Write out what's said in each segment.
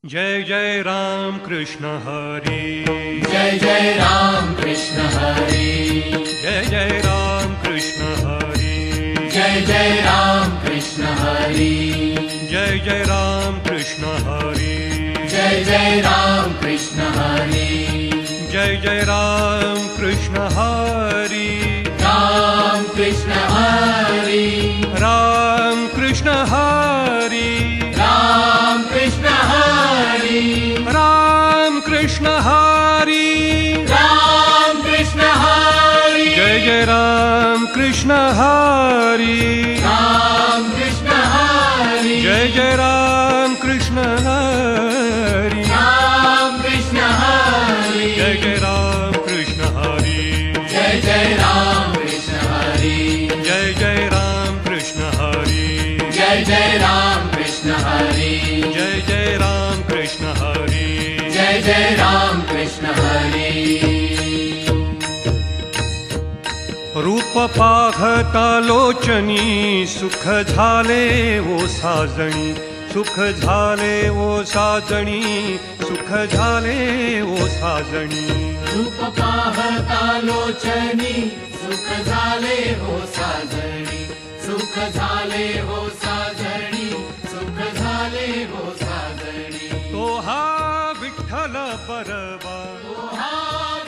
जय जय राम कृष्ण हरी, जय जय राम कृष्ण हरी, जय जय राम कृष्ण हरी, जय जय राम कृष्ण हरी, जय जय राम कृष्ण हरी, जय जय राम कृष्ण हरी, जय जय राम कृष्ण हरी, राम कृष्ण हरी, राम कृष्ण हरी, राम कृष्ण हरी, राम कृष्ण हरी, राम कृष्ण हरी, जय जय राम कृष्ण हरी, राम कृष्ण हरी, जय जय राम कृष्ण हरी, राम कृष्ण हरी, जय जय राम कृष्ण हरी, जय जय राम कृष्ण हरी, जय जय राम कृष्ण हरी, जय जय राम कृष्ण हरी, जय जय राम कृष्ण हरी, जय जय राम कृष्ण हरी। रूप पाहता लोचनी सुख झाले ओ साजणी, सुख झाले ओ साजणी, सुख झाले ओ साजणी, रूप पाहता लोचनी सुख झाले हो साजणी, सुख झाले हो साजणी, सुख झाले हो साजणी। तो हा विठ्ठल बरवा, तो हा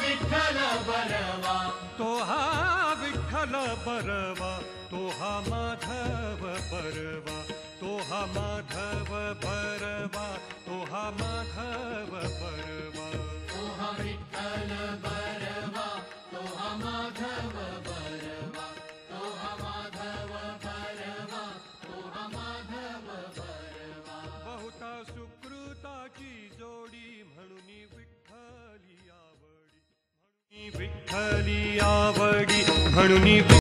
विठ्ठल बरवा, तो हा विठ्ठल बरवा, तो हा माधव बरवा, तो हा माधव बरवा, तो हा माधव बरवा, तो हा विठ्ठल बरवा, तो हा माधव बरवा, तो हा माधव बरवा, तो हा माधव बरवा। बहुता सुकृताची जोडी म्हणून विठ्ठली आवडी, विठ्ठली आवडी म्हणून